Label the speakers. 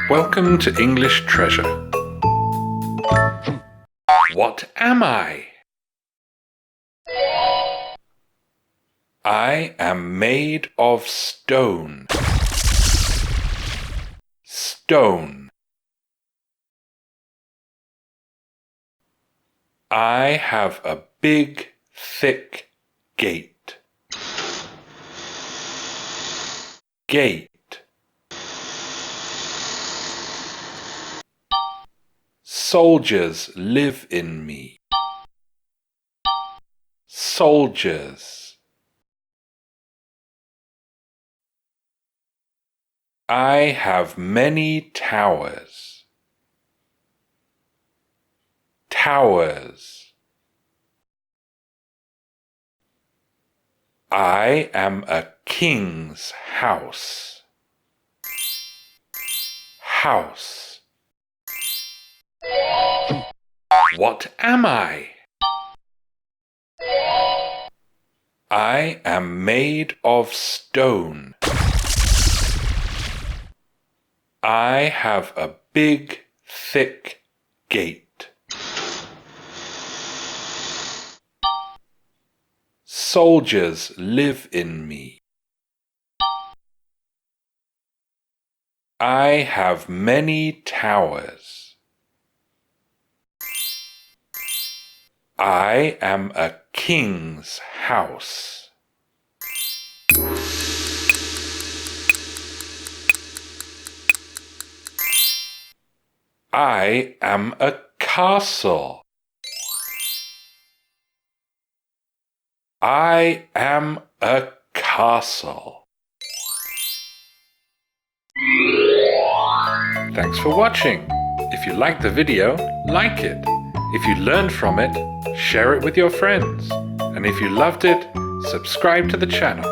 Speaker 1: Welcome to English Treasure. What am I? I am made of stone. Stone. I have a big, thick gate. Gate. Soldiers live in me. Soldiers. I have many towers. Towers. I am a king's house. House. What am I? I am made of stone. I have a big, thick gate. Soldiers live in me. I have many towers. I am a king's house. I am a castle. I am a castle. Thanks for watching. If you liked the video, like it. If you learned from it, share it with your friends. And if you loved it, subscribe to the channel.